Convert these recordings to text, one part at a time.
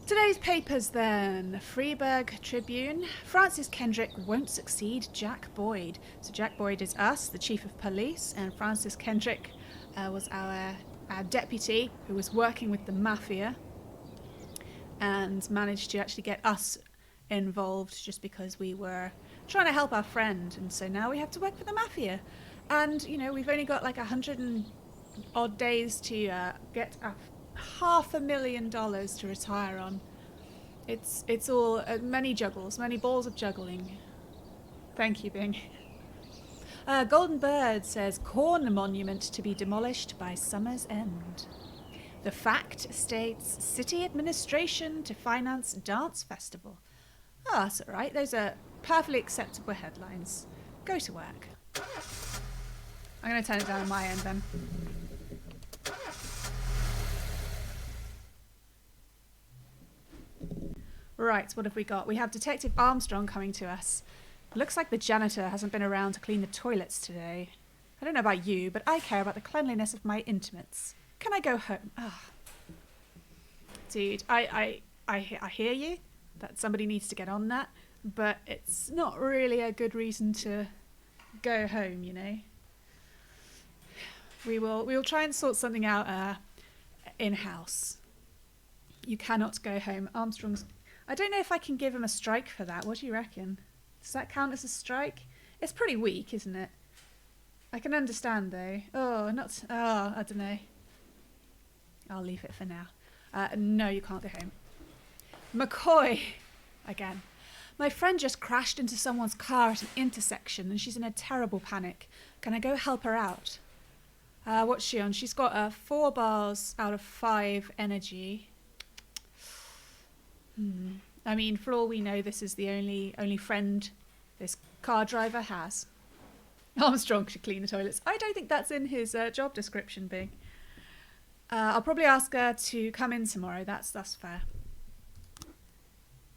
Today's papers then. Freeburg Tribune. Francis Kendrick won't succeed Jack Boyd. So Jack Boyd is us, the chief of police, and Francis Kendrick was our deputy who was working with the mafia and managed to actually get us involved just because we were trying to help our friend. And so now we have to work for the mafia. And, you know, we've only got like 100 and odd days to get $500,000 to retire on. It's all many juggles, many balls of juggling. Thank you, Bing. Golden Bird says corn monument to be demolished by summer's end. The Fact states city administration to finance dance festival. Oh, that's all right. Those are perfectly acceptable headlines. Go to work. I'm going to turn it down on my end then. Right, what have we got? We have Detective Armstrong coming to us. Looks like the janitor hasn't been around to clean the toilets today. I don't know about you, but I care about the cleanliness of my intimates. Can I go home? Oh. Dude, I hear you that somebody needs to get on that, but it's not really a good reason to go home, you know. We will try and sort something out in-house. You cannot go home. Armstrong's... I don't know if I can give him a strike for that. What do you reckon? Does that count as a strike? It's pretty weak, isn't it? I can understand, though. I don't know. I'll leave it for now. No, you can't go home. McCoy! Again. My friend just crashed into someone's car at an intersection and she's in a terrible panic. Can I go help her out? What's she on? She's got 4 bars out of 5 energy. I mean, for all we know, this is the only friend this car driver has. Armstrong should clean the toilets. I don't think that's in his job description, Bing. I'll probably ask her to come in tomorrow. That's fair.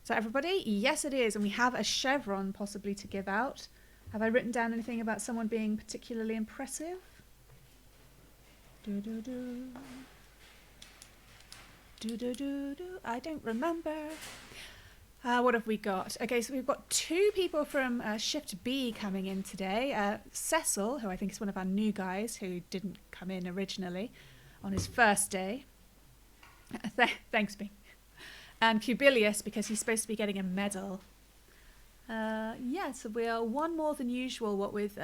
So everybody? Yes, it is. And we have a chevron possibly to give out. Have I written down anything about someone being particularly impressive? I don't remember. What have we got? Okay, so we've got 2 people from Shift B coming in today. Cecil, who I think is one of our new guys who didn't come in originally on his first day. Thanks, B. And Cubilius, because he's supposed to be getting a medal. So we are 1 more than usual, what with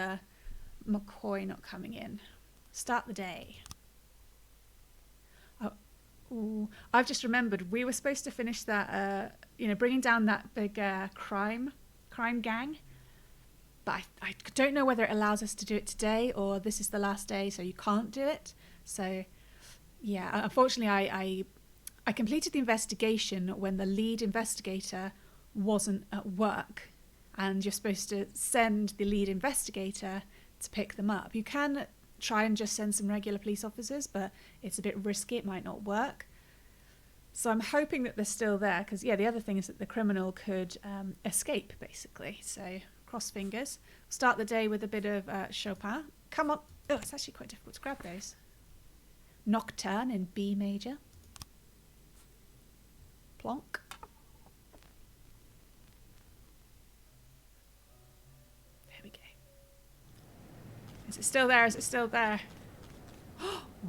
McCoy not coming in. Start the day. Ooh, I've just remembered we were supposed to finish that, bringing down that big crime gang. But I don't know whether it allows us to do it today or this is the last day, so you can't do it. So, yeah, unfortunately, I completed the investigation when the lead investigator wasn't at work, and you're supposed to send the lead investigator to pick them up. You can try and just send some regular police officers, but it's a bit risky. It might not work. So I'm hoping that they're still there because, the other thing is that the criminal could escape, basically. So cross fingers. Start the day with a bit of Chopin. Come on. Oh, it's actually quite difficult to grab those. Nocturne in B major. Plonk. There we go. Is it still there? Is it still there?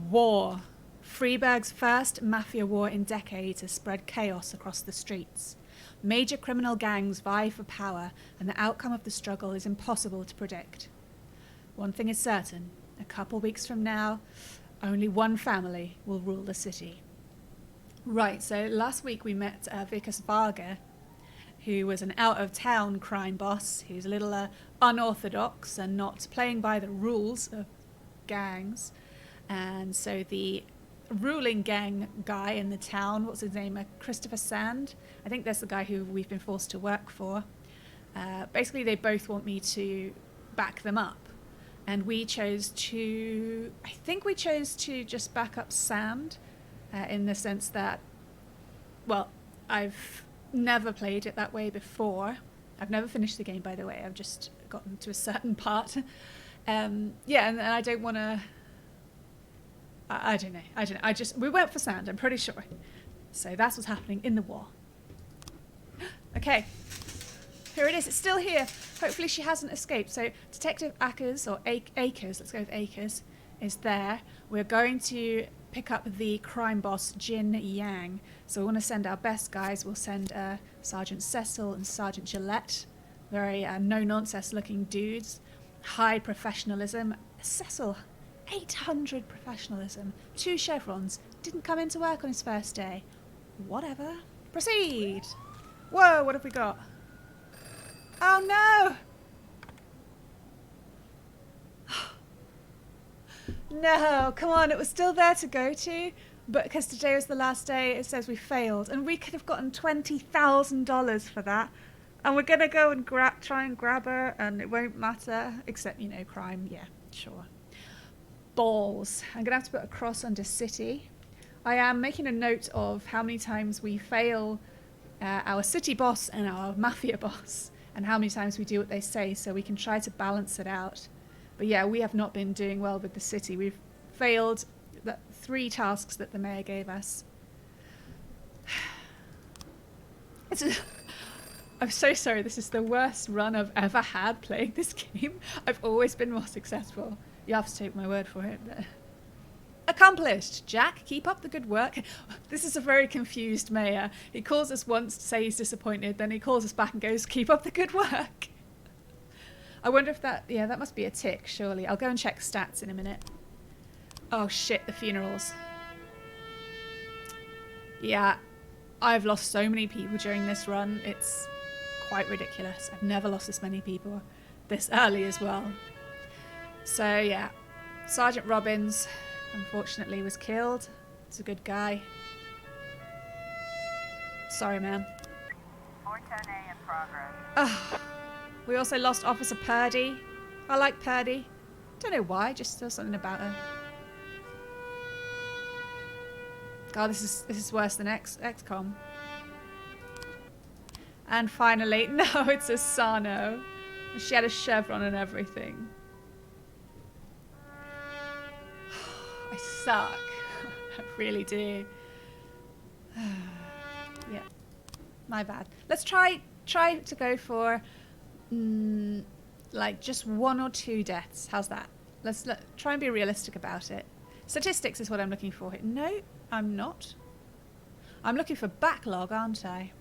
War. Freeburg's first mafia war in decades has spread chaos across the streets. Major criminal gangs vie for power, and the outcome of the struggle is impossible to predict. One thing is certain. A couple weeks from now, only one family will rule the city. Right, so last week we met Vikas Varga, who was an out-of-town crime boss who's a little unorthodox and not playing by the rules of gangs. And so the ruling gang guy in the town, what's his name? Christopher Sand. I think that's the guy who we've been forced to work for. Basically, they both want me to back them up. And we chose to just back up Sand in the sense that, well, I've never played it that way before. I've never finished the game, by the way. I've just gotten to a certain part. And I don't want to... I don't know. We went for Sand, I'm pretty sure. So that's what's happening in the war. Okay. Here it is. It's still here. Hopefully she hasn't escaped. So Detective Akers, or Akers, let's go with Akers, is there. We're going to pick up the crime boss, Jin Yang. So we want to send our best guys. We'll send Sergeant Cecil and Sergeant Gillette. Very no-nonsense looking dudes. High professionalism. Cecil, 800 professionalism. 2 chevrons. Didn't come into work on his first day. Whatever. Proceed. Whoa, what have we got? Oh no! No, come on, it was still there to go to, but because today was the last day, it says we failed, and we could have gotten $20,000 for that, and we're gonna go and try and grab her, and it won't matter, except, you know, crime, yeah, sure. Balls. I'm gonna have to put a cross under city. I am making a note of how many times we fail our city boss and our mafia boss, and how many times we do what they say, so we can try to balance it out. But yeah, we have not been doing well with the city. We've failed the 3 tasks that the mayor gave us. I'm so sorry, this is the worst run I've ever had playing this game. I've always been more successful. You have to take my word for it. Accomplished! Jack, keep up the good work. This is a very confused mayor. He calls us once to say he's disappointed, then he calls us back and goes, keep up the good work. I wonder if that... Yeah, that must be a tick, surely. I'll go and check stats in a minute. Oh shit, the funerals. Yeah, I've lost so many people during this run. It's quite ridiculous. I've never lost this many people this early as well. So yeah, Sergeant Robbins unfortunately was killed. He's a good guy. Sorry, man. Fortune in progress. Oh, we also lost Officer Purdy. I like Purdy. Don't know why, just still something about her. God, this is worse than XCOM. And finally, no, it's Asano. She had a chevron and everything. I suck. I really do. Yeah, my bad. Let's try to go for like just 1 or 2 deaths. How's that? Let's try and be realistic about it. Statistics is what I'm looking for. No, I'm not. I'm looking for backlog, aren't I?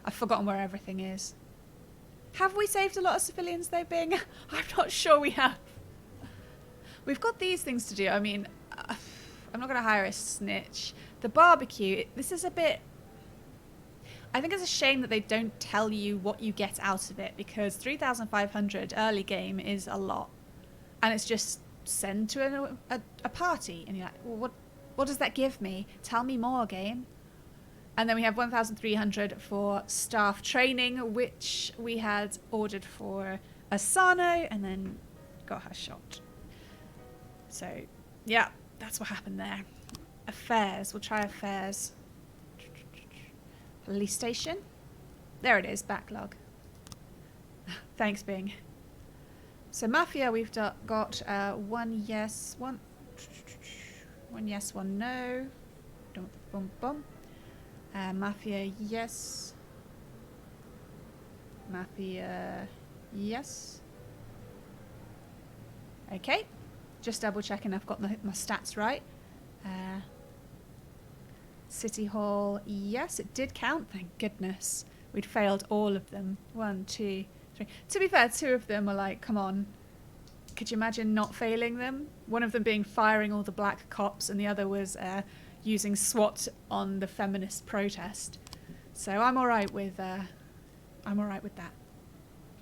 I've forgotten where everything is. Have we saved a lot of civilians though, Bing? I'm not sure we have. We've got these things to do. I mean, I'm not going to hire a snitch. The barbecue, this is a bit... I think it's a shame that they don't tell you what you get out of it, because 3,500 early game is a lot. And it's just send to a party. And you're like, well, what does that give me? Tell me more, game. And then we have 1,300 for staff training, which we had ordered for Asano and then got her shot. So, yeah, that's what happened there. Affairs. We'll try affairs. Police station. There it is, backlog. Thanks, Bing. So Mafia, we've got 1 yes, 1 yes, 1 no. Boom, boom. Mafia, yes. Mafia, yes. Okay. Just double checking I've got my stats right. City Hall, yes, it did count, thank goodness. We'd failed all of them. 1, 2, 3. To be fair, 2 of them were like, come on. Could you imagine not failing them? One of them being firing all the black cops, and the other was using SWAT on the feminist protest. So I'm alright with that.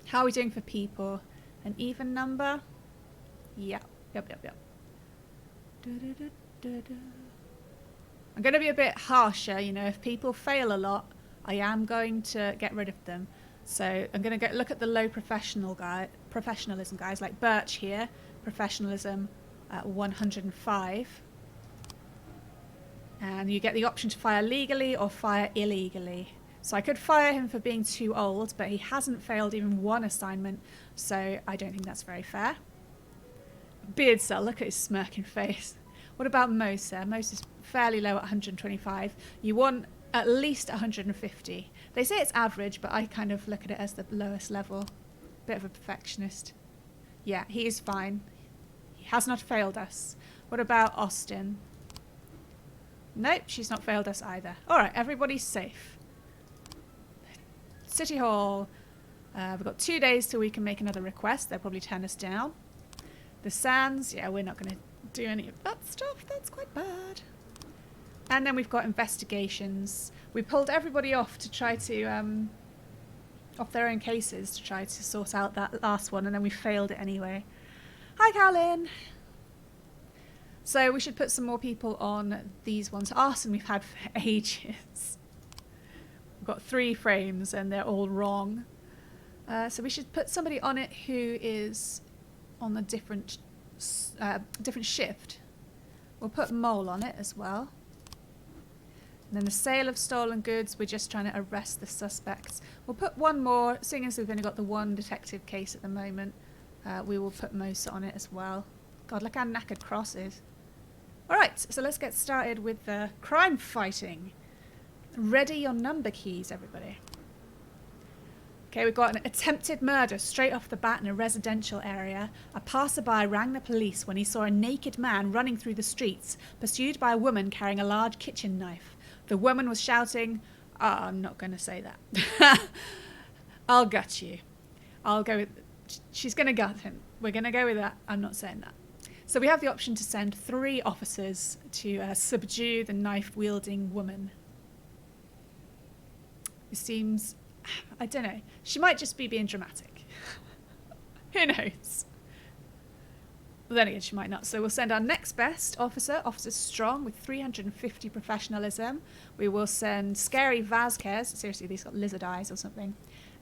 How are we doing for people? An even number? Yep. I'm going to be a bit harsher, you know, if people fail a lot, I am going to get rid of them. So I'm going to look at the low professionalism guys, like Birch here, professionalism at 105. And you get the option to fire legally or fire illegally. So I could fire him for being too old, but he hasn't failed even 1 assignment, so I don't think that's very fair. Beard Cell, look at his smirking face. What about Mosa? Mosa's fairly low at 125. You want at least 150. They say it's average, but I kind of look at it as the lowest level. Bit of a perfectionist. Yeah, he is fine. He has not failed us. What about Austin? Nope, she's not failed us either. Alright, everybody's safe. City Hall. We've got 2 days till we can make another request. They'll probably turn us down. The Sands. Yeah, we're not going to do any of that stuff. That's quite bad. And then we've got investigations. We pulled everybody off to try to... off their own cases to try to sort out that last one, and then we failed it anyway. Hi, Carlin! So we should put some more people on these ones. Arson we've had for ages. We've got 3 frames and they're all wrong. So we should put somebody on it who is on a different shift. We'll put Mole on it as well. And then the sale of stolen goods, we're just trying to arrest the suspects. We'll put one more, seeing as we've only got the one detective case at the moment, we will put Mosa on it as well. God, look how knackered Cross is. Alright, so let's get started with the crime fighting. Ready your number keys, everybody. Okay, we've got an attempted murder straight off the bat in a residential area. A passerby rang the police when he saw a naked man running through the streets, pursued by a woman carrying a large kitchen knife. The woman was shouting, oh, I'm not going to say that. I'll gut you. I'll go with... She's going to gut him. We're going to go with that. I'm not saying that. So we have the option to send 3 officers to subdue the knife-wielding woman. It seems... I don't know. She might just be being dramatic. Who knows? But then again, she might not. So we'll send our next best officer, Officer Strong, with 350 professionalism. We will send Scary Vasquez. Seriously, these got lizard eyes or something.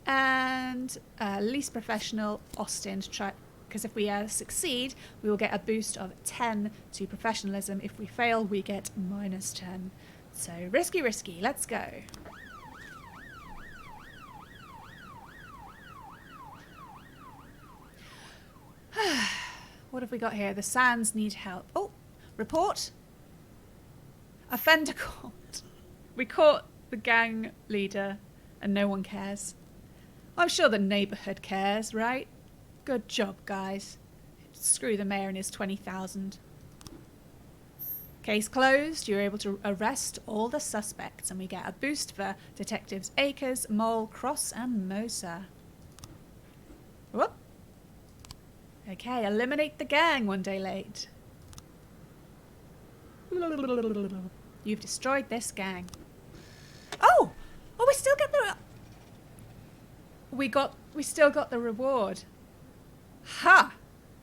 And least professional, Austin, to try... Because if we succeed, we will get a boost of 10 to professionalism. If we fail, we get -10. So risky, risky. Let's go. What have we got here? The Sands need help. Oh, report. Offender caught. We caught the gang leader and no one cares. I'm sure the neighbourhood cares, right? Good job, guys. Screw the mayor and his 20,000. Case closed. You're able to arrest all the suspects and we get a boost for Detectives Akers, Mole, Cross and Mosa. Whoop. Okay, eliminate the gang 1 day late. You've destroyed this gang. Oh! Oh, we still get the... We still got the reward. Ha!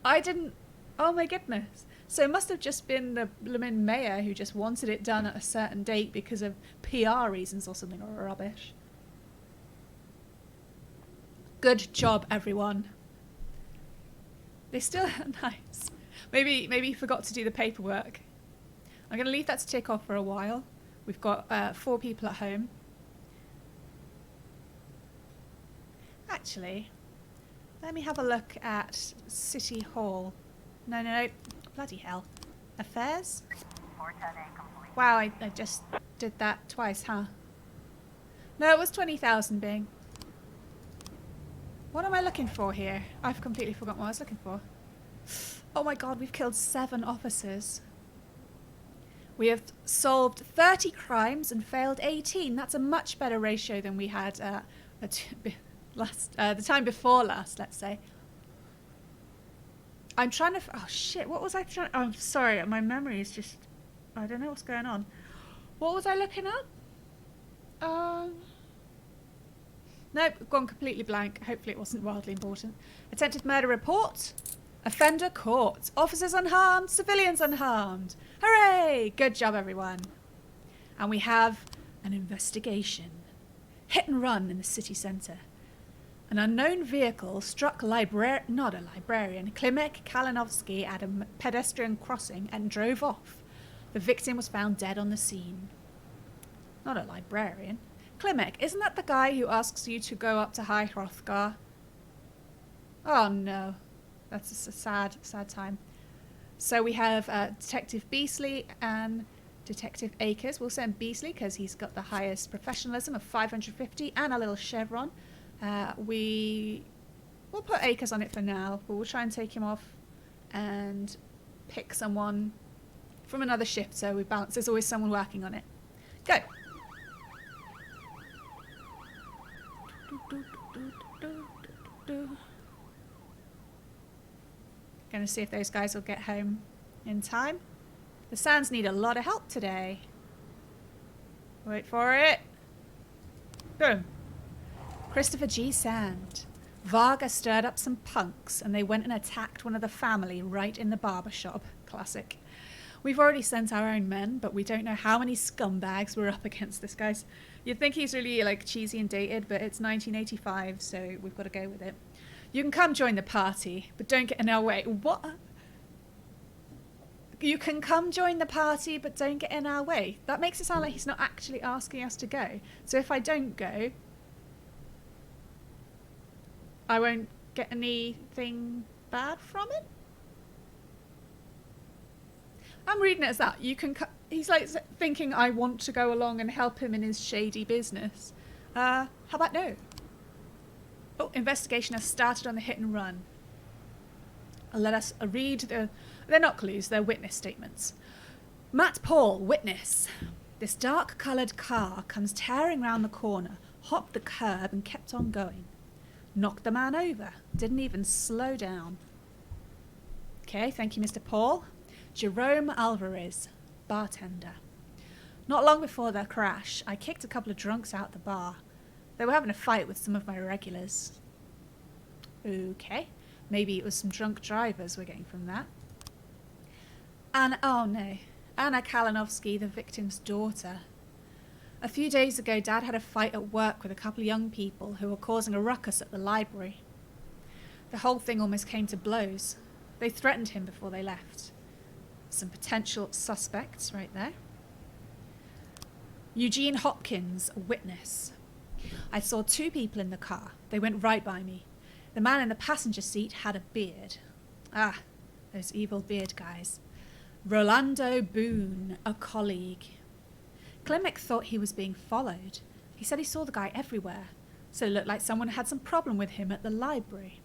I didn't... Oh my goodness. So it must have just been the blooming mayor who just wanted it done at a certain date because of PR reasons or something or rubbish. Good job, everyone. They still nice. Maybe he forgot to do the paperwork. I'm going to leave that to tick off for a while. We've got 4 people at home. Actually, let me have a look at City Hall. No. Bloody hell. Affairs? 410A complete. Wow, I just did that twice, huh? No, it was 20,000 Bing. What am I looking for here? I've completely forgotten what I was looking for. Oh my god, we've killed 7 officers. We have solved 30 crimes and failed 18. That's a much better ratio than we had the time before last, let's say. I'm trying to... Oh shit, what was I trying... Oh, I'm sorry, my memory is just... I don't know what's going on. What was I looking at? Nope, gone completely blank. Hopefully it wasn't wildly important. Attempted murder report. Offender caught. Officers unharmed. Civilians unharmed. Hooray! Good job, everyone. And we have an investigation. Hit and run in the city centre. An unknown vehicle struck not a librarian, Klimek Kalinovsky at a pedestrian crossing and drove off. The victim was found dead on the scene. Not a librarian. Klimek, isn't that the guy who asks you to go up to High Hrothgar? Oh no. That's a sad, sad time. So we have Detective Beasley and Detective Akers. We'll send Beasley because he's got the highest professionalism of 550 and a little chevron. We'll put Akers on it for now, but we'll try and take him off and pick someone from another shift so we balance. There's always someone working on it. Go! Gonna see if those guys will get home in time. The Sands need a lot of help today. Wait for it. Boom. Christopher G. Sand. Varga stirred up some punks and they went and attacked one of the family right in the barber shop. Classic. We've already sent our own men, but we don't know how many scumbags we're up against this guy's. You'd think he's really like cheesy and dated, but it's 1985, so we've got to go with it. You can come join the party, but don't get in our way. What? You can come join the party, but don't get in our way. That makes it sound like he's not actually asking us to go. So if I don't go, I won't get anything bad from it? I'm reading it as that. You can. He's like thinking I want to go along and help him in his shady business. How about no? Oh, investigation has started on the hit and run. Let us read the... They're not clues, they're witness statements. Matt Paul, witness. This dark-coloured car comes tearing round the corner, hopped the curb and kept on going. Knocked the man over. Didn't even slow down. Okay, thank you, Mr. Paul. Jerome Alvarez, bartender. Not long before the crash, I kicked a couple of drunks out the bar. They were having a fight with some of my regulars. Okay, maybe it was some drunk drivers we're getting from that. Anna Kalinowski, the victim's daughter. A few days ago, Dad had a fight at work with a couple of young people who were causing a ruckus at the library. The whole thing almost came to blows. They threatened him before they left. Some potential suspects right there. Eugene Hopkins, a witness. I saw two people in the car. They went right by me. The man in the passenger seat had a beard. Ah, those evil beard guys. Rolando Boone, a colleague. Klimek thought he was being followed. He said he saw the guy everywhere, so it looked like someone had some problem with him at the library.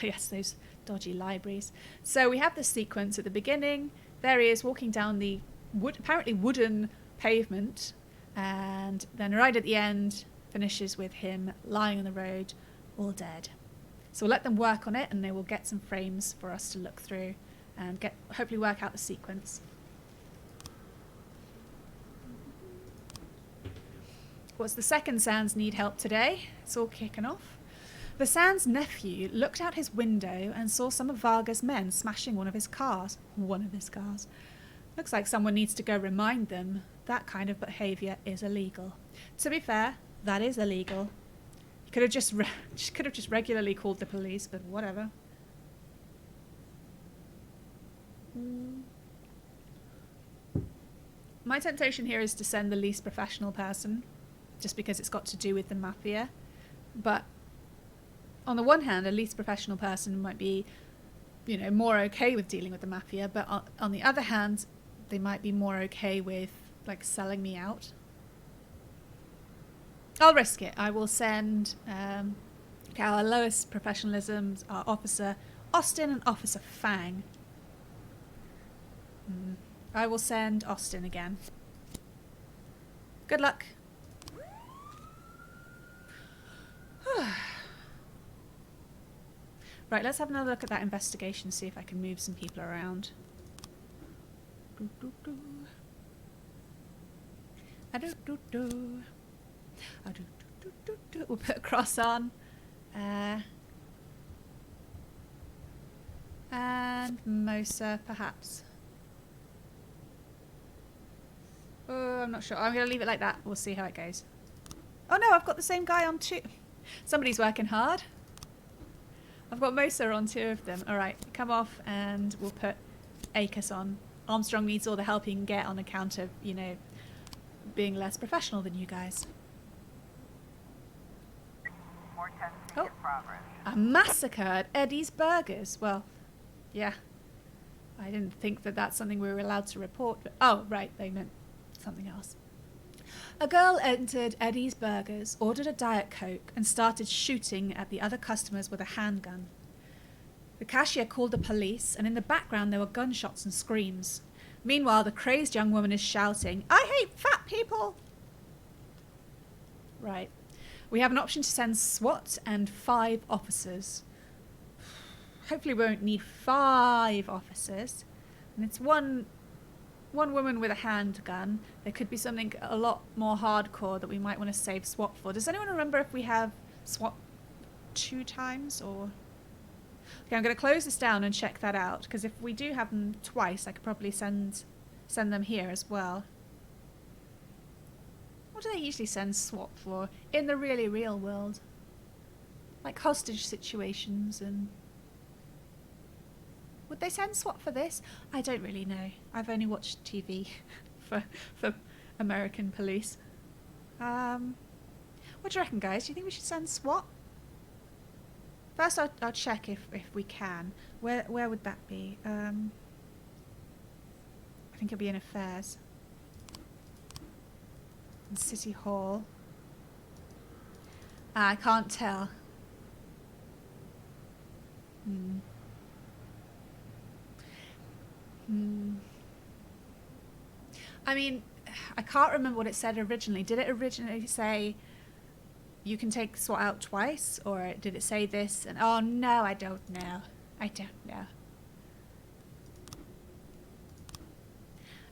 Yes, those dodgy libraries. So we have this sequence at the beginning. There he is walking down the apparently wooden pavement, and then right at the end finishes with him lying on the road, all dead. So we'll let them work on it, and they will get some frames for us to look through and hopefully work out the sequence. What's the second Sands need help today? It's all kicking off. The Sands' nephew looked out his window and saw some of Varga's men smashing one of his cars. Looks like someone needs to go remind them that kind of behaviour is illegal. To be fair, that is illegal. He could have just regularly called the police, but whatever. My temptation here is to send the least professional person, just because it's got to do with the mafia. But on the one hand, a least professional person might be, more okay with dealing with the mafia, but on the other hand, they might be more okay with, selling me out. I'll risk it. I will send our lowest professionalisms, our Officer Austin and Officer Fang. I will send Austin again. Good luck. Right, let's have another look at that investigation, see if I can move some people around. We'll put a cross on. And Mosa, perhaps. Oh, I'm not sure. I'm going to leave it like that. We'll see how it goes. Oh no, I've got the same guy on two. Somebody's working hard. I've got Mosa on two of them. Alright, come off and we'll put Akers on. Armstrong needs all the help he can get on account of, being less professional than you guys. More testing in progress. A massacre at Eddie's Burgers. Well, yeah. I didn't think that that's something we were allowed to report. But, oh, right, they meant something else. A girl entered Eddie's Burgers, ordered a Diet Coke, and started shooting at the other customers with a handgun. The cashier called the police, and in the background there were gunshots and screams. Meanwhile, the crazed young woman is shouting, "I hate fat people!" Right. We have an option to send SWAT and 5 officers. Hopefully we won't need 5 officers. And it's one woman with a handgun. There could be something a lot more hardcore that we might want to save SWAT for. Does anyone remember if we have SWAT 2 times or... Okay, I'm going to close this down and check that out, because if we do have them twice, I could probably send them here as well. What do they usually send SWAT for in the really real world? Like hostage situations and... Would they send SWAT for this? I don't really know. I've only watched TV for American police. What do you reckon, guys? Do you think we should send SWAT? First, I'll check if we can. Where would that be? I think it'll be in affairs. In City Hall. I can't tell. I mean, I can't remember what it said originally. Did it originally say you can take SWAT out twice? Or did it say this? And oh no, I don't know. I don't know.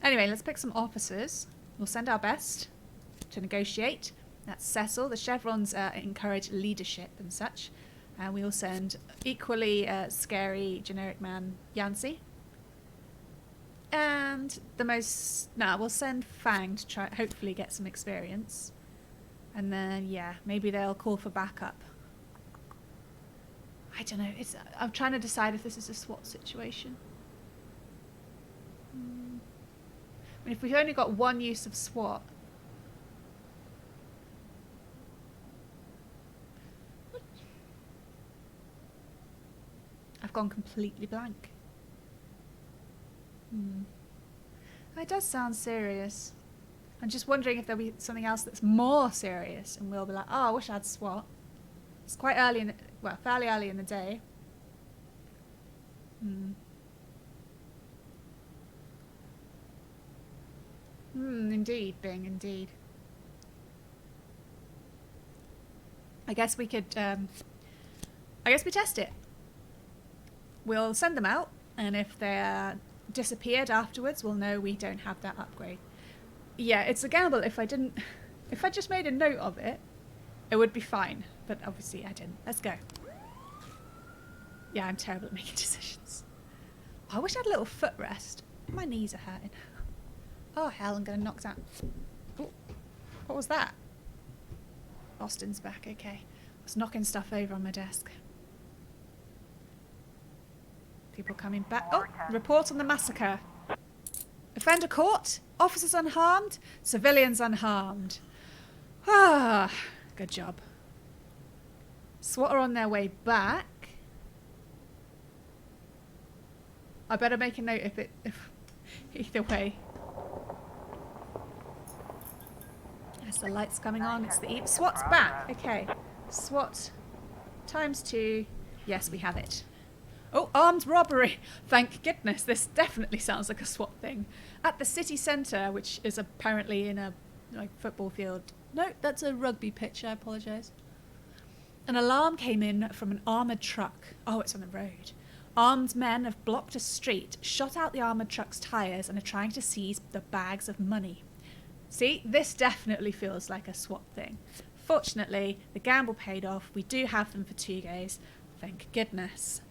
Anyway, let's pick some officers. We'll send our best to negotiate. That's Cecil. The chevrons encourage leadership and such. And we will send equally scary generic man Yancy. And the most... No, we'll send Fang to try hopefully get some experience. And then, yeah, maybe they'll call for backup. I don't know. I'm trying to decide if this is a SWAT situation. I mean, if we've only got one use of SWAT... I've gone completely blank. It does sound serious. I'm just wondering if there'll be something else that's more serious and we'll be like, oh, I wish I had SWAT. It's quite early in the, well, fairly early in the day. Indeed, Bing, indeed. I guess we could, I guess we test it. We'll send them out, and if they're disappeared afterwards, we'll know we don't have that upgrade. Yeah, it's a gamble. If I just made a note of it, it would be fine. But obviously I didn't. Let's go. Yeah, I'm terrible at making decisions. I wish I had a little footrest. My knees are hurting. Oh hell, I'm gonna knock that. Ooh, what was that? Austin's back, okay. I was knocking stuff over on my desk. People coming back. Oh, report on the massacre. Offender caught. Officers unharmed. Civilians unharmed. Ah, good job. SWAT are on their way back. I better make a note if either way. As the light's coming on, it's the SWAT's back. Okay, SWAT ×2. Yes, we have it. Oh, armed robbery. Thank goodness. This definitely sounds like a SWAT thing. At the city centre, which is apparently in a football field. No, that's a rugby pitch. I apologise. An alarm came in from an armoured truck. Oh, it's on the road. Armed men have blocked a street, shot out the armoured truck's tyres and are trying to seize the bags of money. See, this definitely feels like a SWAT thing. Fortunately, the gamble paid off. We do have them for 2 days. Thank goodness.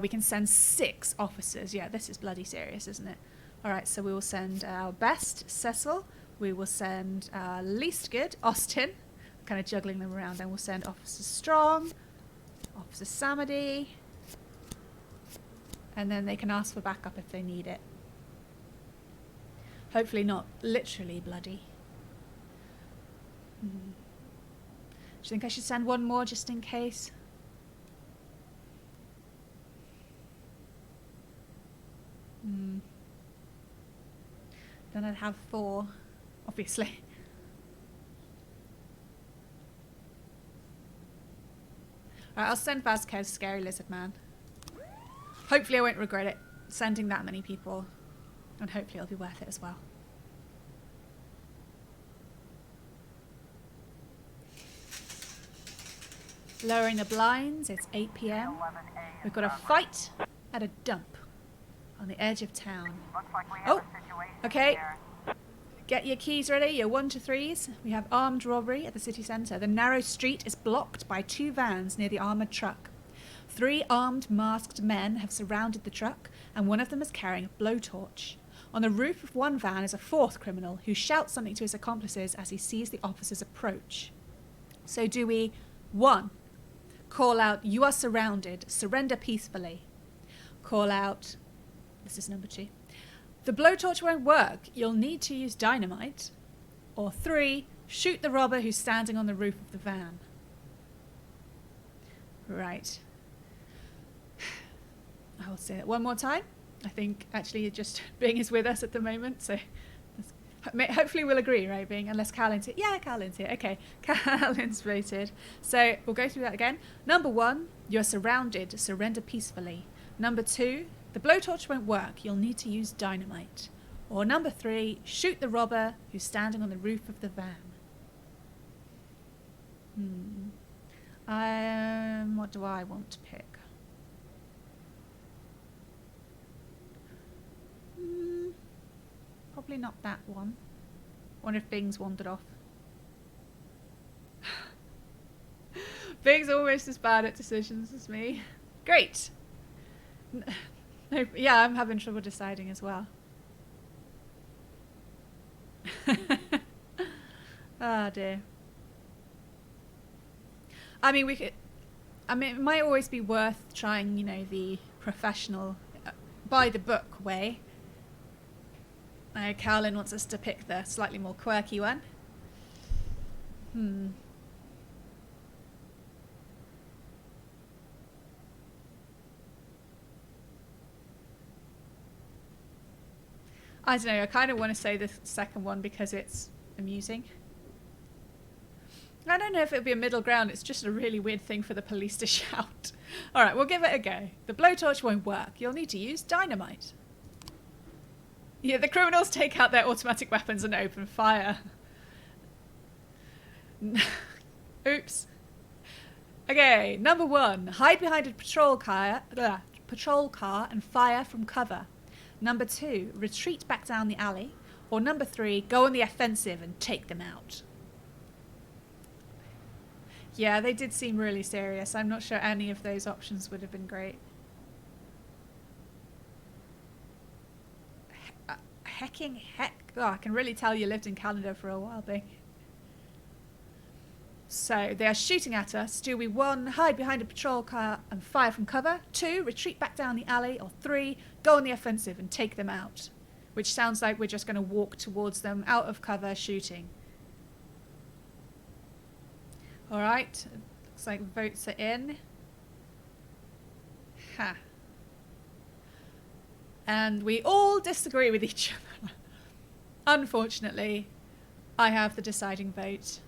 We can send 6 officers. Yeah, this is bloody serious, isn't it? Alright, so we will send our best, Cecil. We will send our least good, Austin. Kind of juggling them around. Then we'll send Officer Strong, Officer Samady. And then they can ask for backup if they need it. Hopefully not literally bloody. Do you think I should send one more just in case? then I'd have 4, obviously. Alright, I'll send Vasquez Scary Lizard Man. Hopefully I won't regret it, sending that many people. And hopefully it'll be worth it as well. Lowering the blinds, it's 8 p.m. We've got a fight at a dump on the edge of town. Looks like we have Oh, a situation okay. here. Get your keys ready, your 1 to 3s. We have armed robbery at the city centre. The narrow street is blocked by 2 vans near the armoured truck. 3 armed, masked men have surrounded the truck, and one of them is carrying a blowtorch. On the roof of one van is a 4th criminal who shouts something to his accomplices as he sees the officers approach. So do we, 1, call out, "You are surrounded, surrender peacefully." Call out, this is number 2, "The blowtorch won't work, you'll need to use dynamite." Or 3, shoot the robber who's standing on the roof of the van. Right. I'll say it one more time. I think actually just Bing is with us at the moment, so hopefully we'll agree, right, Bing? Unless Carlin's here. Yeah, Carlin's here. Okay, Carlin's voted. So we'll go through that again. Number 1, you're surrounded, surrender peacefully. Number 2, the blowtorch won't work, you'll need to use dynamite. Or number 3, shoot the robber who's standing on the roof of the van. What do I want to pick? Probably not that one. Wonder if Bing's wandered off. Bing's almost as bad at decisions as me. Great. No, yeah, I'm having trouble deciding as well. Ah, dear. I mean, it might always be worth trying, the professional, by the book way. I know Carlin wants us to pick the slightly more quirky one. I don't know, I kind of want to say the second one because it's amusing. I don't know if it'll be a middle ground, it's just a really weird thing for the police to shout. Alright, we'll give it a go. The blowtorch won't work, you'll need to use dynamite. Yeah, the criminals take out their automatic weapons and open fire. Oops. Okay, number 1, hide behind a patrol car and fire from cover. Number 2, retreat back down the alley. Or number 3, go on the offensive and take them out. Yeah, they did seem really serious. I'm not sure any of those options would have been great. Oh, I can really tell you lived in Canada for a while, Bing. So, they are shooting at us. Do we 1, hide behind a patrol car and fire from cover? 2, retreat back down the alley? Or 3, go on the offensive and take them out? Which sounds like we're just going to walk towards them, out of cover, shooting. Alright, looks like votes are in. Ha. And we all disagree with each other. Unfortunately, I have the deciding vote.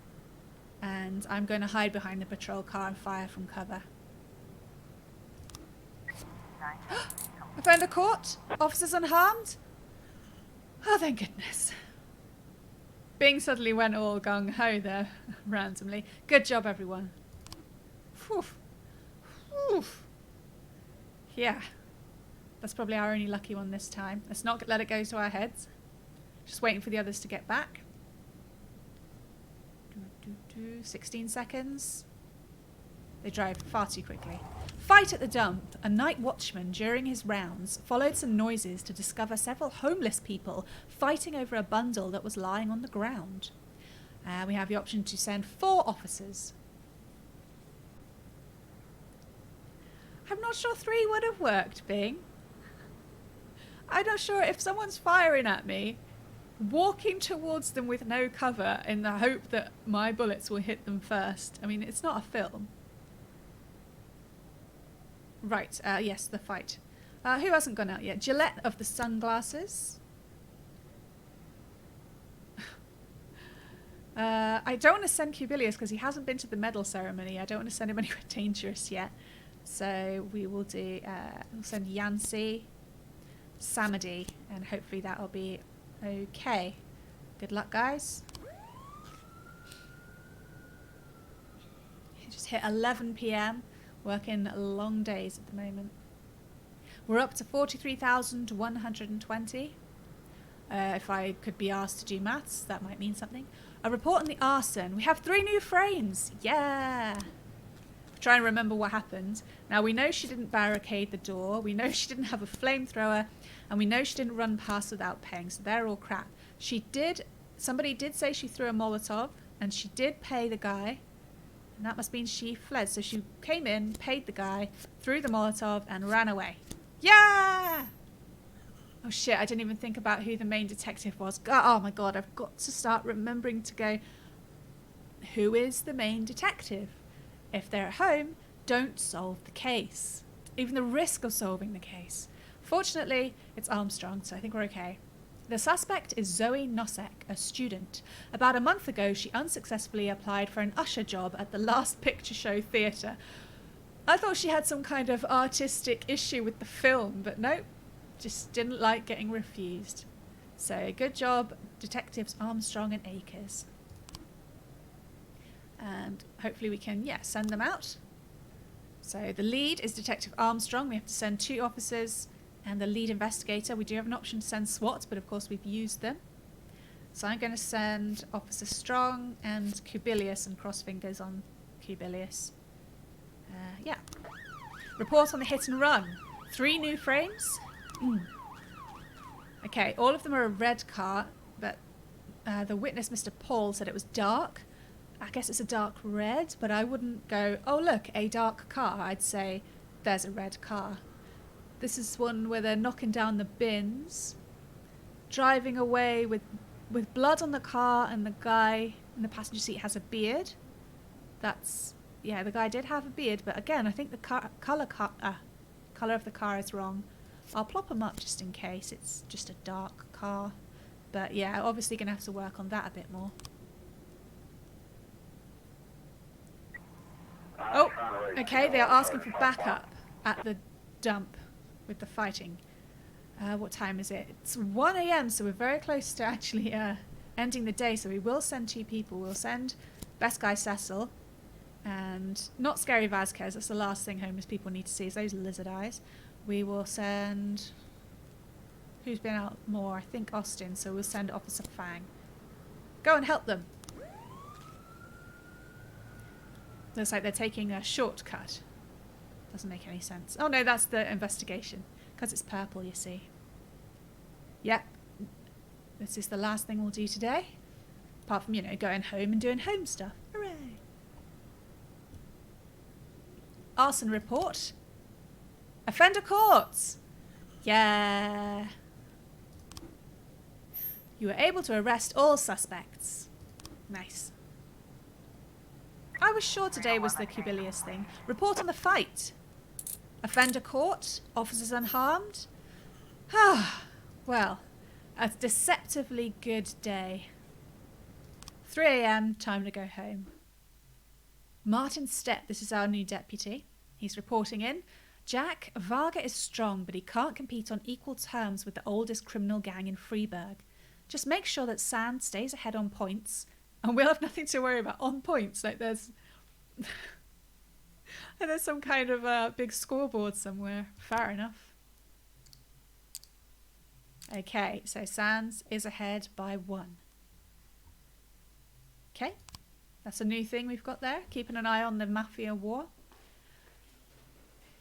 And I'm going to hide behind the patrol car and fire from cover. I found a court. Officers unharmed. Oh, thank goodness. Bing suddenly went all gung-ho there, randomly. Good job, everyone. Whew. Whew. Yeah. That's probably our only lucky one this time. Let's not let it go to our heads. Just waiting for the others to get back. 16 seconds. They drive far too quickly. Fight at the dump. A night watchman during his rounds followed some noises to discover several homeless people fighting over a bundle that was lying on the ground. We have the option to send 4 officers. I'm not sure 3 would have worked, Bing. I'm not sure if someone's firing at me, walking towards them with no cover in the hope that my bullets will hit them first. I mean, it's not a film. Right, yes, the fight. Who hasn't gone out yet? Gillette of the sunglasses. I don't want to send Cubilius because he hasn't been to the medal ceremony. I don't want to send him anywhere dangerous yet. So we will do, we'll send Yancy, Samadi, and hopefully that'll be okay. Good luck, guys. Just hit 11 p.m. Working long days at the moment. We're up to 43,120. If I could be asked to do maths, that might mean something. A report on the arson. We have 3 new frames. Yeah. Try and remember what happened. Now we know she didn't barricade the door. We know she didn't have a flamethrower, and we know she didn't run past without paying. So they're all crap. Somebody did say she threw a Molotov, and she did pay the guy, and that must mean she fled. So she came in, paid the guy, threw the Molotov, and ran away. Yeah! Oh shit, I didn't even think about who the main detective was. Oh my god, I've got to start remembering to go, who is the main detective? If they're at home, don't solve the case. Even the risk of solving the case. Fortunately, it's Armstrong, so I think we're okay. The suspect is Zoe Nosek, a student. About a month ago, she unsuccessfully applied for an usher job at the Last Picture Show Theatre. I thought she had some kind of artistic issue with the film, but nope. Just didn't like getting refused. So good job, Detectives Armstrong and Akers. And hopefully we can, send them out. So the lead is Detective Armstrong. We have to send 2 officers and the lead investigator. We do have an option to send SWAT, but of course we've used them. So I'm going to send Officer Strong and Cubilius and cross fingers on Cubilius. Report on the hit and run. 3 new frames. Okay, all of them are a red car, but the witness, Mr. Paul, said it was dark. I guess it's a dark red, but I wouldn't go, oh look, a dark car. I'd say there's a red car. This is one where they're knocking down the bins, driving away with blood on the car, and the guy in the passenger seat has a beard. The guy did have a beard, but again, I think the colour of the car is wrong. I'll plop them up just in case. It's just a dark car. But yeah, obviously going to have to work on that a bit more. Oh, okay, they are asking for backup at the dump with the fighting. What time is it? It's 1 a.m, so we're very close to actually ending the day, so we will send 2 people. We'll send Best Guy Cecil and not Scary Vasquez. That's the last thing homeless people need to see, is those lizard eyes. We will send... Who's been out more? I think Austin, so we'll send Officer Fang. Go and help them. Looks like they're taking a shortcut. Doesn't make any sense. Oh no, that's the investigation. Because it's purple, you see. Yep. This is the last thing we'll do today. Apart from, going home and doing home stuff. Hooray! Arson report. Offender courts! Yeah. You were able to arrest all suspects. Nice. I was sure today was the Cubilius thing. Report on the fight. Offender caught. Officers unharmed. Well, a deceptively good day. 3 a.m, time to go home. Martin Stepp, this is our new deputy. He's reporting in. Jack, Varga is strong, but he can't compete on equal terms with the oldest criminal gang in Freeburg. Just make sure that Sand stays ahead on points, and we'll have nothing to worry about. On points, like there's... and there's some kind of big scoreboard somewhere. Fair enough. Okay, so Sands is ahead by 1. Okay, that's a new thing we've got there. Keeping an eye on the Mafia war.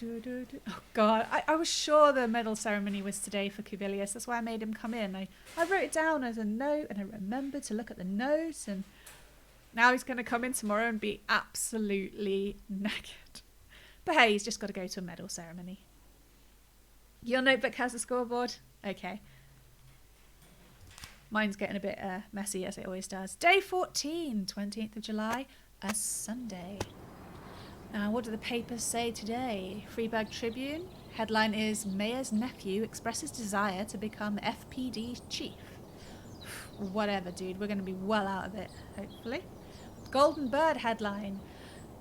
Oh god, I was sure the medal ceremony was today for Cubilius. That's why I made him come in. I wrote it down as a note, and I remembered to look at the notes, and now he's going to come in tomorrow and be absolutely knackered. But hey, he's just got to go to a medal ceremony. Your notebook has a scoreboard? Okay. Mine's getting a bit messy, as it always does. Day 14, 28th of July, a Sunday. What do the papers say today? Freeburg Tribune. Headline is Mayor's nephew expresses desire to become FPD chief. whatever, dude. We're going to be well out of it, hopefully. Golden Bird headline.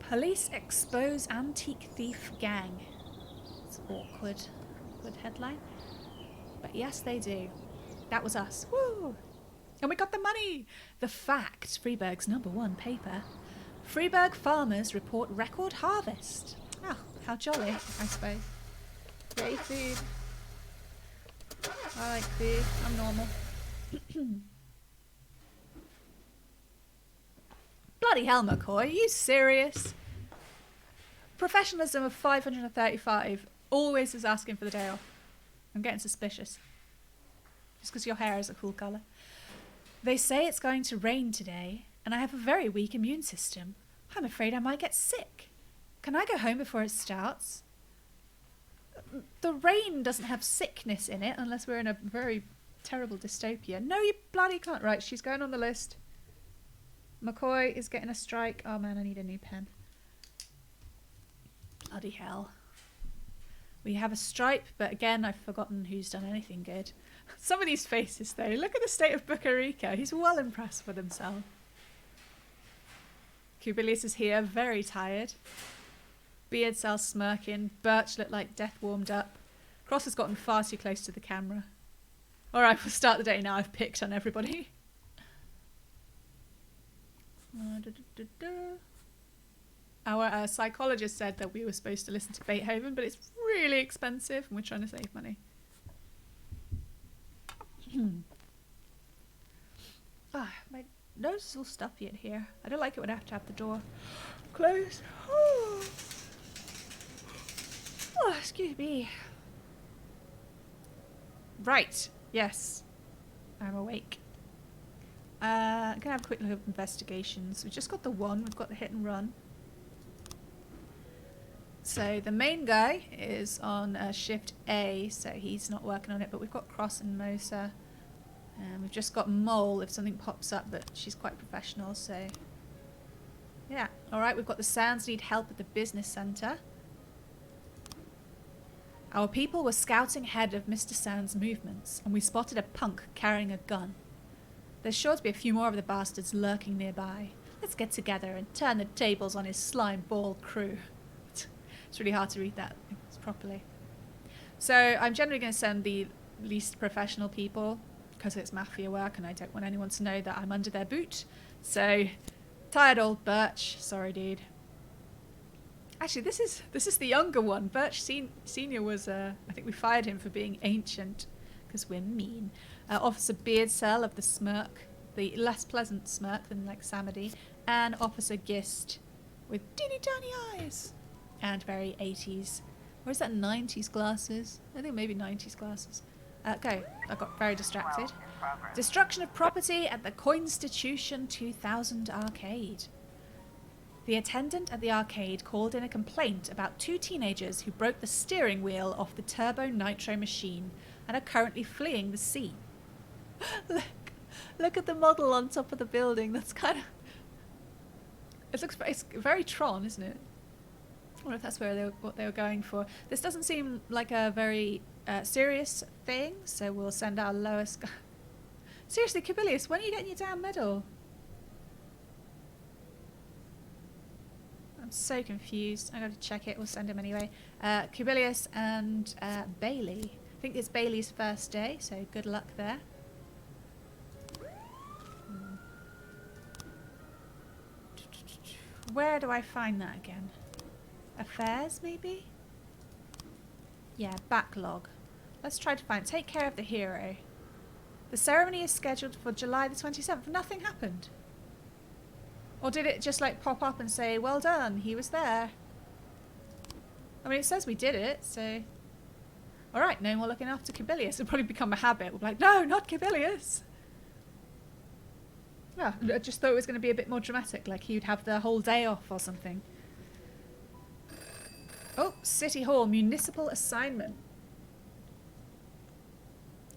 Police expose antique thief gang. It's awkward. Good headline. But yes, they do. That was us. Woo! And we got the money! The Fact, Freeburg's #1 paper. Freeburg farmers report record harvest. Oh, how jolly, I suppose. Yay, food. I like food. I'm normal. Bloody hell, McCoy. Are you serious? Professionalism of 535 always is asking for the day off. I'm getting suspicious. Just because your hair is a cool colour. They say it's going to rain today, and I have a very weak immune system. I'm afraid I might get sick. Can I go home before it starts? The rain doesn't have sickness in it, unless we're in a very terrible dystopia. No, you bloody can't. Right, she's going on the list. McCoy is getting a strike. Oh man, I need a new pen. Bloody hell. We have a stripe, but again, I've forgotten who's done anything good. Some of these faces, though. Look at the state of Bucarica. He's well impressed with himself. Kubilius is here, very tired. Beardcell smirking. Birch looked like death warmed up. Cross has gotten far too close to the camera. Alright, we'll start the day now. I've picked on everybody. Our psychologist said that we were supposed to listen to Beethoven, but it's really expensive and we're trying to save money. My nose is all stuffy in here. I don't like it when I have to have the door closed. Oh, excuse me. Right, yes. I'm awake. I'm going to have a quick look at investigations. We've just got the one. We've got the hit and run. So the main guy is on shift A, so he's not working on it, but we've got Cross and Mosa. We've just got Mole if something pops up, but she's quite professional, so... Yeah, alright, we've got the Sands need help at the business centre. Our people were scouting ahead of Mr. Sands' movements, and we spotted a punk carrying a gun. There's sure to be a few more of the bastards lurking nearby. Let's get together and turn the tables on his slime ball crew. It's really hard to read that properly. So I'm generally going to send the least professional people because it's mafia work and I don't want anyone to know that I'm under their boot. So, tired old Birch. Sorry, dude. Actually, this is the younger one. Birch Senior was, I think we fired him for being ancient because we're mean. Officer Beardcell of the Smirk, the less pleasant Smirk than like Samedy, and Officer Gist with teeny tiny eyes. And very 80s. Or is that 90s glasses? I think maybe 90s glasses. Go. I got very distracted. Destruction of property at the Coinstitution 2000 arcade. The attendant at the arcade called in a complaint about 2 teenagers who broke the steering wheel off the Turbo Nitro machine and are currently fleeing the scene. Look at the model on top of the building. That's kind of... It's very Tron, isn't it? I wonder if that's what they were going for. This doesn't seem like a very serious thing, so we'll send our lowest guy. Seriously, Kubilius, when are you getting your damn medal? I'm so confused. I gotta check it. We'll send him anyway. Kubilius and Bailey. I think it's Bailey's first day, so good luck there. Where do I find that again? Affairs, maybe? Yeah, backlog. Let's try to find... Take care of the hero. The ceremony is scheduled for July the 27th. Nothing happened. Or did it just like pop up and say, well done, he was there? I mean, it says we did it, so... Alright, no more looking after Kubilius. It'll probably become a habit. We'll be like, no, not Kubilius! Yeah, I just thought it was going to be a bit more dramatic, like he'd have the whole day off or something. Oh, City Hall, municipal assignment.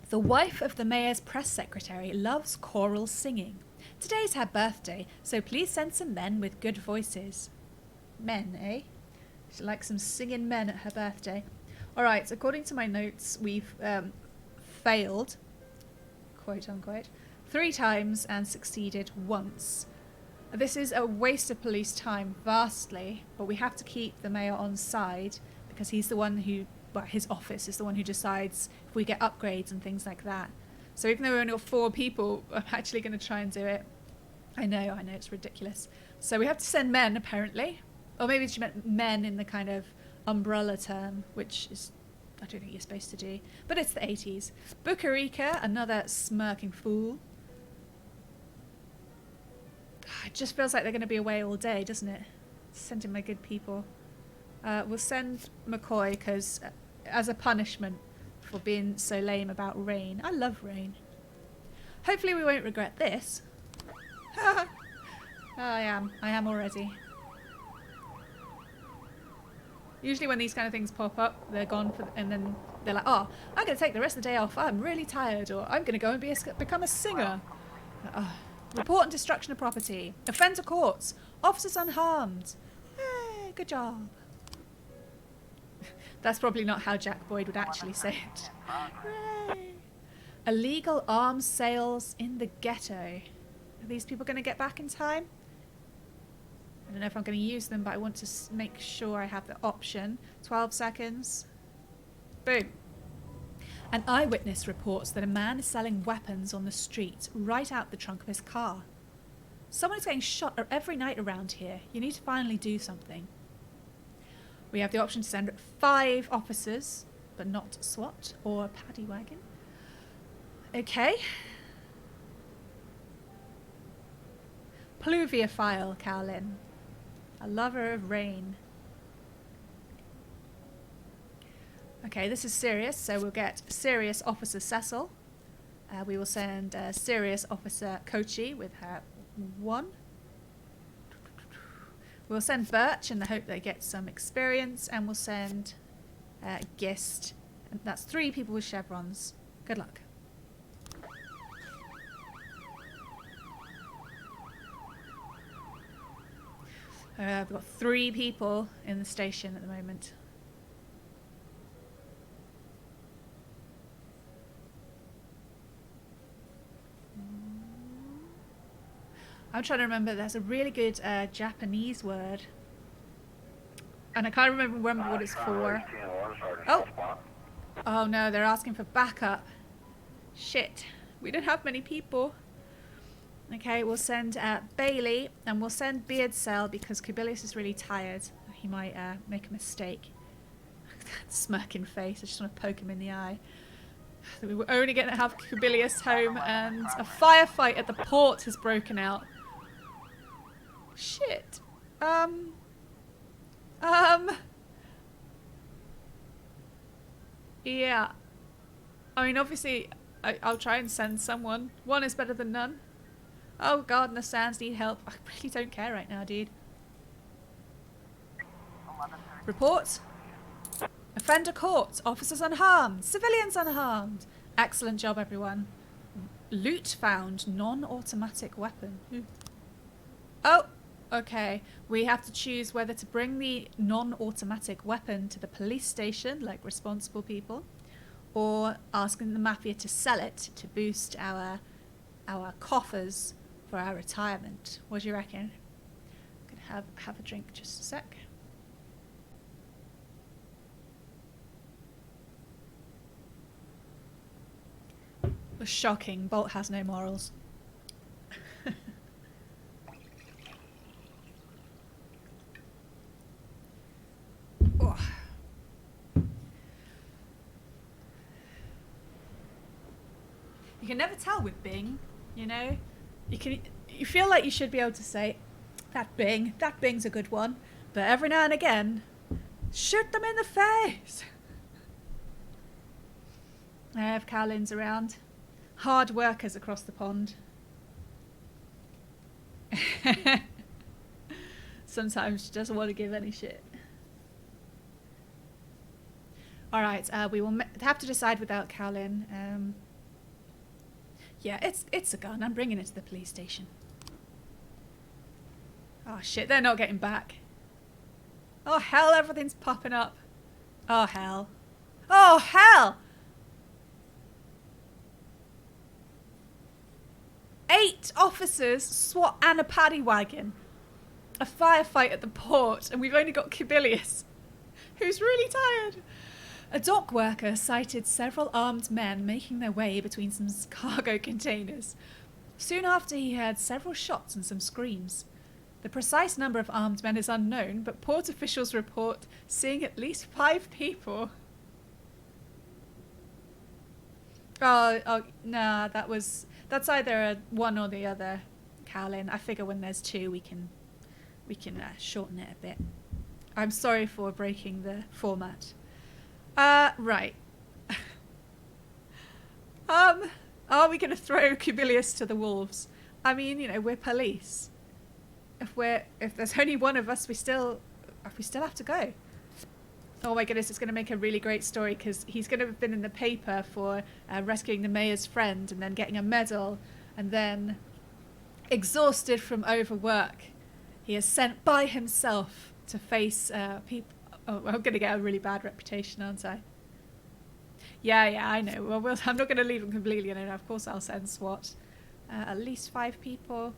The wife of the mayor's press secretary loves choral singing. Today's her birthday, so please send some men with good voices. Men, eh? She likes some singing men at her birthday. Alright, according to my notes, we've failed, quote unquote, 3 times and succeeded once. This is a waste of police time vastly, but we have to keep the mayor on side because he's the one who, well, his office is the one who decides if we get upgrades and things like that. So even though we only got 4 people, I'm actually going to try and do it. I know, it's ridiculous. So we have to send men, apparently. Or maybe she meant men in the kind of umbrella term, which is, I don't think you're supposed to do. But it's the 80s. Bucarica, another smirking fool. It just feels like they're going to be away all day, doesn't it? Sending my good people. We'll send McCoy because as a punishment for being so lame about rain. I love rain. Hopefully we won't regret this. I am already. Usually when these kind of things pop up, they're gone for, and then they're like, oh, I'm going to take the rest of the day off. I'm really tired, or I'm going to go and become a singer. Report and destruction of property. Offender courts. Officers unharmed. Hey, good job. That's probably not how Jack Boyd would actually say it. Hooray. Illegal arms sales in the ghetto. Are these people going to get back in time? I don't know if I'm going to use them, but I want to make sure I have the option. 12 seconds. Boom. An eyewitness reports that a man is selling weapons on the street right out the trunk of his car. Someone is getting shot every night around here. You need to finally do something. We have the option to send 5 officers, but not SWAT or a paddy wagon. Okay. Pluviophile, Cowlin. A lover of rain. Okay, this is serious, so we'll get Serious Officer Cecil. We will send Serious Officer Kochi with her 1. We'll send Birch in the hope they get some experience, and we'll send Gist. And that's 3 people with chevrons. Good luck. We've got 3 people in the station at the moment. I'm trying to remember, there's a really good Japanese word. And I can't remember what it's for. Oh! Oh no, they're asking for backup. Shit. We don't have many people. Okay, we'll send Bailey, and we'll send Beardsell because Kubilius is really tired. He might make a mistake. That smirking face, I just want to poke him in the eye. We were only going to have Kubilius home, and a firefight at the port has broken out. Shit. Yeah. I mean, obviously, I'll try and send someone. 1 is better than none. Oh, Gardner Sands need help. I really don't care right now, dude. Report. Offender caught. Officers unharmed. Civilians unharmed. Excellent job, everyone. Loot found. Non-automatic weapon. Oh, okay. We have to choose whether to bring the non-automatic weapon to the police station, like responsible people, or asking the mafia to sell it to boost our coffers for our retirement. What do you reckon? I'm gonna have a drink just a sec. Was shocking. Bolt has no morals. Oh. You can never tell with Bing, you know. You feel like you should be able to say, that Bing's a good one, but every now and again, shoot them in the face. I have Cowlins around. Hard workers across the pond. Sometimes she doesn't want to give any shit. Alright, we will have to decide without Cowlin. Yeah, it's a gun. I'm bringing it to the police station. Oh shit, they're not getting back. Oh hell, everything's popping up. Oh hell. Oh hell! 8 officers, SWAT and a paddy wagon. A firefight at the port, and we've only got Kubilius, who's really tired. A dock worker sighted several armed men making their way between some cargo containers. Soon after, he heard several shots and some screams. The precise number of armed men is unknown, but port officials report seeing at least 5 people. Oh, nah, that's either a one or the other, Cowlin. I figure when there's 2, we can shorten it a bit. I'm sorry for breaking the format. Right. Are we going to throw Kubilius to the wolves? I mean, you know, we're police. If there's only one of us, we still have to go. Oh my goodness, it's going to make a really great story because he's going to have been in the paper for rescuing the mayor's friend and then getting a medal, and then, exhausted from overwork, he is sent by himself to face people. Oh, I'm going to get a really bad reputation, aren't I? Yeah, I know. Well, I'm not going to leave him completely alone. Of course, I'll send SWAT. At least 5 people.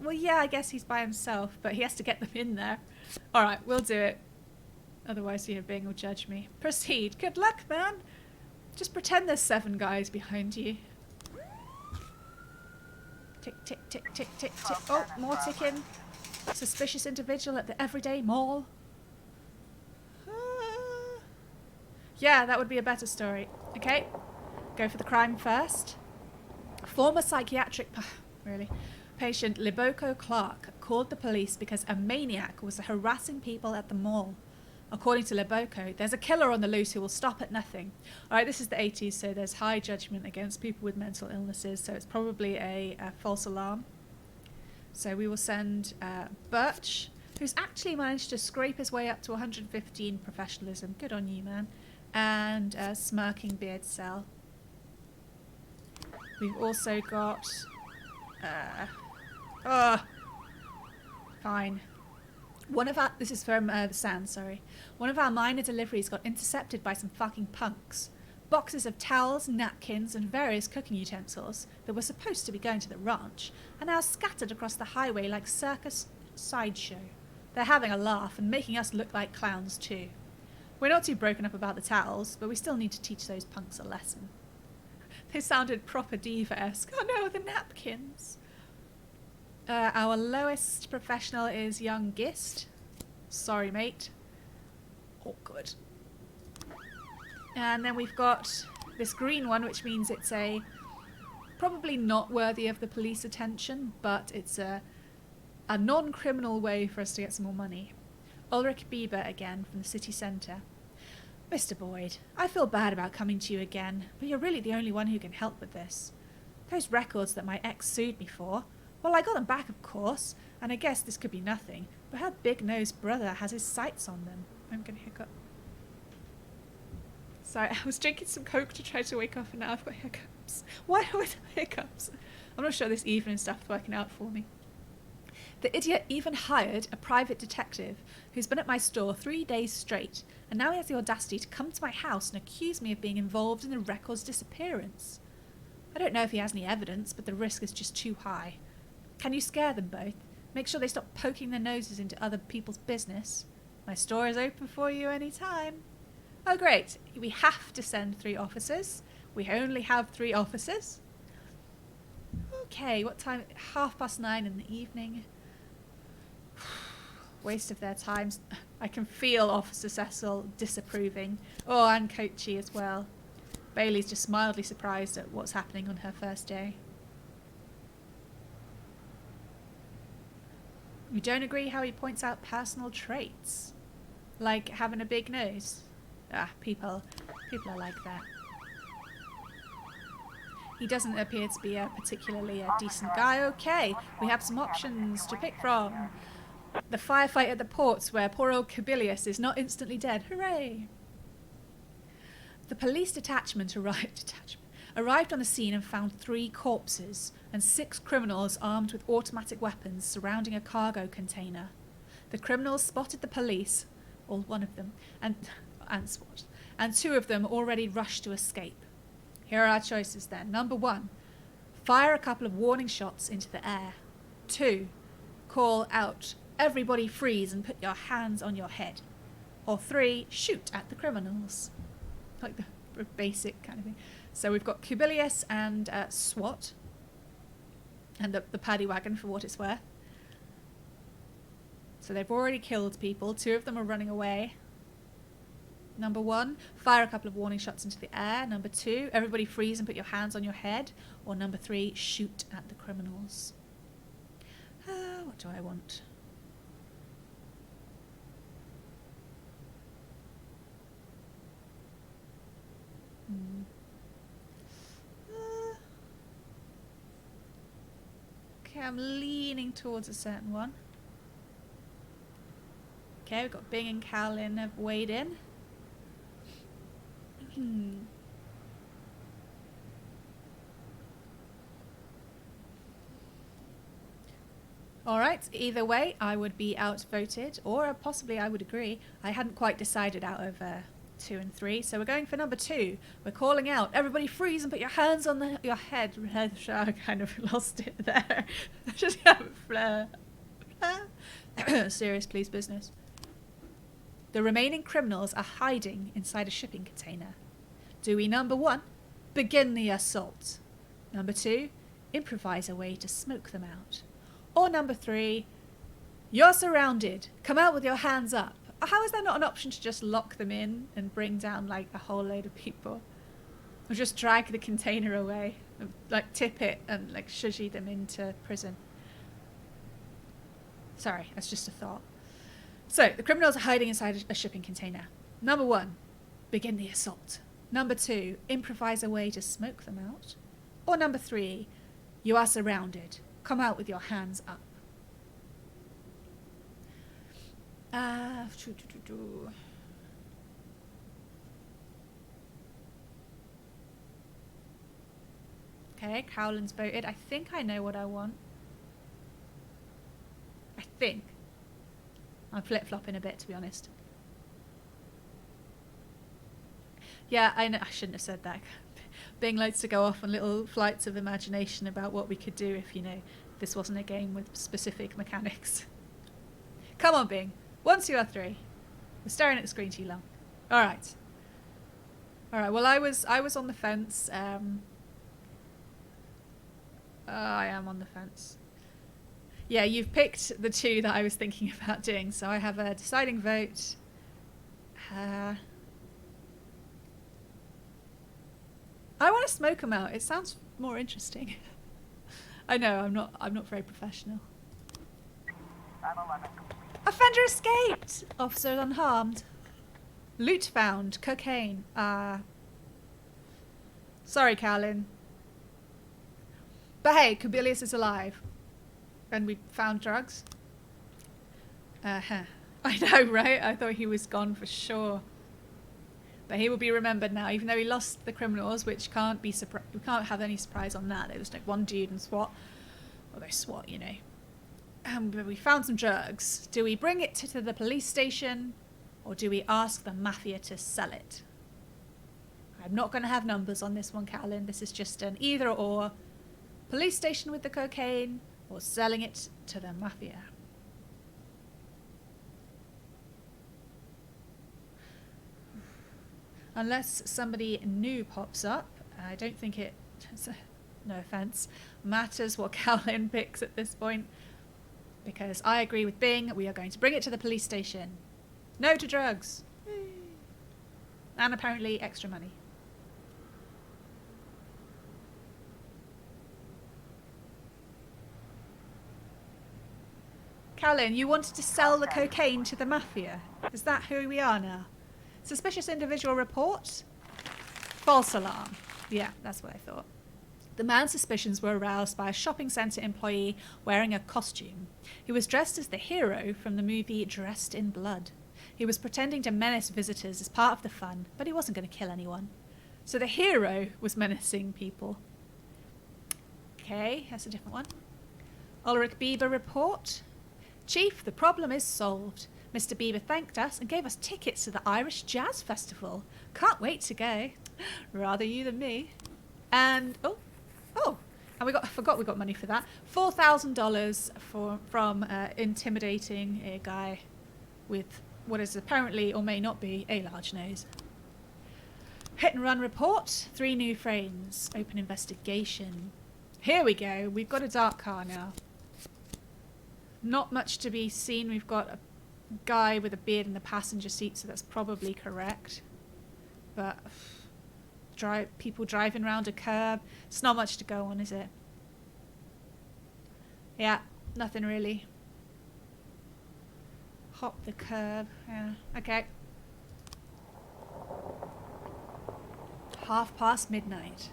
Well, yeah, I guess he's by himself, but he has to get them in there. All right, we'll do it. Otherwise, Bing will judge me. Proceed. Good luck, man. Just pretend there's 7 guys behind you. Tick, tick, tick, tick, tick, tick. Oh, more ticking. Suspicious individual at the Everyday Mall. Yeah, that would be a better story. Okay, go for the crime first. Former psychiatric patient Liboko Clark called the police because a maniac was harassing people at the mall. According to Liboko, there's a killer on the loose who will stop at nothing. All right, this is the 80s, so there's high judgment against people with mental illnesses, so it's probably a false alarm. So we will send Birch, who's actually managed to scrape his way up to 115 professionalism. Good on you, man. And Smirking Beard Cell. We've also got... fine. This is from the Sand, sorry. One of our minor deliveries got intercepted by some fucking punks. Boxes of towels, napkins, and various cooking utensils that were supposed to be going to the ranch are now scattered across the highway like circus sideshow. They're having a laugh and making us look like clowns too. We're not too broken up about the towels, but we still need to teach those punks a lesson. They sounded proper diva-esque. Oh no, the napkins! Our lowest professional is young Gist. Sorry, mate. Awkward. And then we've got this green one, which means it's probably not worthy of the police attention, but it's a non-criminal way for us to get some more money. Ulrich Bieber again from the city centre. Mr. Boyd, I feel bad about coming to you again, but you're really the only one who can help with this. Those records that my ex sued me for, well, I got them back, of course, and I guess this could be nothing, but her big-nosed brother has his sights on them. I'm going to hiccup. Sorry, I was drinking some Coke to try to wake up, and now I've got hiccups. Why do I have hiccups? I'm not sure this evening stuff's working out for me. The idiot even hired a private detective who's been at my store 3 days straight, and now he has the audacity to come to my house and accuse me of being involved in the record's disappearance. I don't know if he has any evidence, but the risk is just too high. Can you scare them both? Make sure they stop poking their noses into other people's business. My store is open for you any time. Oh great, we have to send 3 officers. We only have 3 officers. Okay, what time? 9:30 in the evening. Waste of their time. I can feel Officer Cecil disapproving. Oh, and Coachy as well. Bailey's just mildly surprised at what's happening on her first day. You don't agree how he points out personal traits? Like having a big nose? People are like that. He doesn't appear to be a particularly decent guy. Okay, we have some options to pick from. The firefight at the ports where poor old Kubilius is not instantly dead. Hooray! The police detachment arrived on the scene and found 3 corpses and 6 criminals armed with automatic weapons surrounding a cargo container. The criminals spotted the police, or one of them, and SWAT, and 2 of them already rushed to escape. Here are our choices then. Number 1, fire a couple of warning shots into the air. 2, call out, everybody freeze and put your hands on your head. Or 3, shoot at the criminals. Like the basic kind of thing. So we've got Kubilius and SWAT. And the paddy wagon for what it's worth. So they've already killed people. 2 of them are running away. Number 1, fire a couple of warning shots into the air. Number 2, everybody freeze and put your hands on your head. Or number 3, shoot at the criminals. What do I want? Okay, I'm leaning towards a certain one. Okay, we've got Bing and Cowlin have weighed in. Alright, either way, I would be outvoted, or possibly I would agree. I hadn't quite decided out of 2 and 3, so we're going for number 2. We're calling out, everybody freeze and put your hands on your head. I kind of lost it there. Just have a flare. Serious police business. The remaining criminals are hiding inside a shipping container. Do we, number 1, begin the assault? Number 2, improvise a way to smoke them out? Or number 3, you're surrounded. Come out with your hands up. How is there not an option to just lock them in and bring down like a whole load of people? Or just drag the container away, like tip it and like shushy them into prison? Sorry, that's just a thought. So, the criminals are hiding inside a shipping container. Number 1, begin the assault. Number 2, improvise a way to smoke them out. Or number 3, you are surrounded. Come out with your hands up. Okay, Cowlin's voted. I think I know what I want. I think. I'm flip-flopping a bit, to be honest. Yeah, I know. I shouldn't have said that. Bing likes to go off on little flights of imagination about what we could do if, this wasn't a game with specific mechanics. Come on, Bing. 1, 2, or 3. We're staring at the screen too long. All right. Well, I was on the fence. I am on the fence. Yeah, you've picked the 2 that I was thinking about doing, so I have a deciding vote. I want to smoke them out. It sounds more interesting. I know, I'm not very professional. 511 complete. Offender escaped! Officer unharmed. Loot found. Cocaine. Sorry, Cowlin. But hey, Kubilius is alive. And we found drugs. I know, right? I thought he was gone for sure. But he will be remembered now, even though he lost the criminals, which can't be we can't have any surprise on that. There was like 1 dude in SWAT. Although SWAT, But we found some drugs. Do we bring it to the police station, or do we ask the mafia to sell it? I'm not going to have numbers on this one, Cowlin. This is just an either or. Police station with the cocaine, or selling it to the mafia. Unless somebody new pops up, I don't think it, no offence, matters what Cowlin picks at this point. Because I agree with Bing, we are going to bring it to the police station. No to drugs. And apparently extra money. Cowlin, you wanted to sell the cocaine to the mafia. Is that who we are now? Suspicious individual report? False alarm. Yeah, that's what I thought. The man's suspicions were aroused by a shopping centre employee wearing a costume. He was dressed as the hero from the movie Dressed in Blood. He was pretending to menace visitors as part of the fun, but he wasn't going to kill anyone. So the hero was menacing people. Okay, that's a different one. Ulrich Bieber report. Chief, the problem is solved. Mr. Bieber thanked us and gave us tickets to the Irish Jazz Festival. Can't wait to go. Rather you than me. And and I forgot we got money for that. $4,000 from intimidating a guy with what is apparently or may not be a large nose. Hit and run report. 3 new frames. Open investigation. Here we go. We've got a dark car now. Not much to be seen. We've got a guy with a beard in the passenger seat, so that's probably correct. But people driving around a curb. It's not much to go on, is it? Yeah, nothing really. Hop the curb. Yeah, okay. midnight.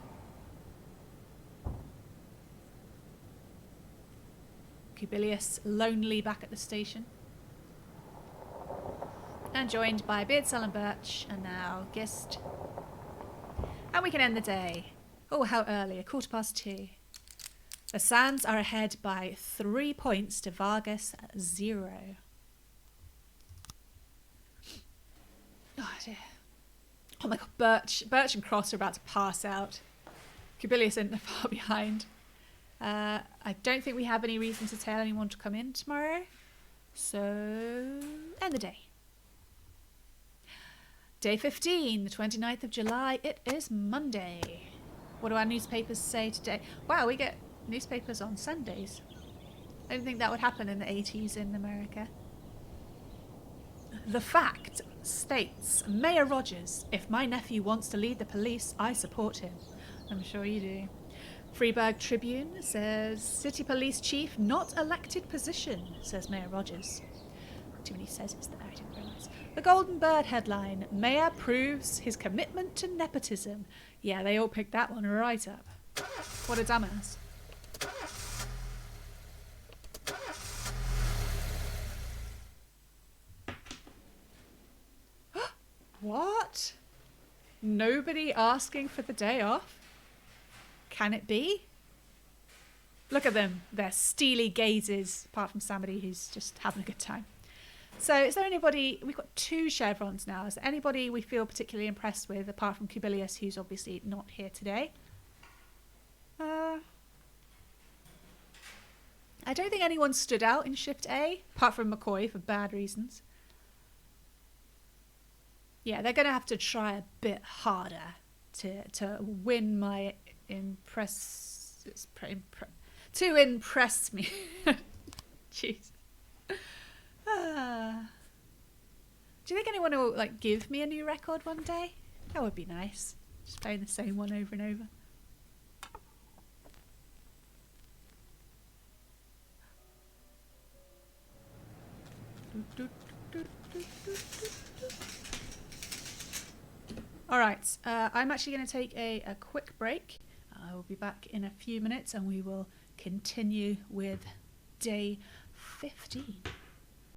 Kubilius lonely back at the station. And joined by Beardsell and Birch, and now Gist. And we can end the day. Oh, how early? 2:15. The Sands are ahead by 3 points to Vargas 0. Oh dear. Oh my god, Birch and Cross are about to pass out. Kubilius isn't far behind. I don't think we have any reason to tell anyone to come in tomorrow. So, end the day. Day 15, the 29th of July. It is Monday. What do our newspapers say today? Wow, we get newspapers on Sundays. I didn't think that would happen in the 80s in America. The Fact states, Mayor Rogers, if my nephew wants to lead the police, I support him. I'm sure you do. Freeburg Tribune says, City Police Chief, not elected position, says Mayor Rogers. Too many says it's there, I didn't realise. The Golden Bird headline, Mayor proves his commitment to nepotism. Yeah, they all picked that one right up. What a dumbass. What? Nobody asking for the day off? Can it be? Look at them, their steely gazes, apart from somebody who's just having a good time. So is there anybody, we've got 2 chevrons now, is there anybody we feel particularly impressed with, apart from Kubilius, who's obviously not here today? I don't think anyone stood out in Shift A, apart from McCoy for bad reasons. Yeah, they're going to have to try a bit harder to win my to impress me. Jeez. Do you think anyone will give me a new record one day? That would be nice. Just playing the same one over and over. Alright, I'm actually going to take a quick break. I will be back in a few minutes and we will continue with day 15.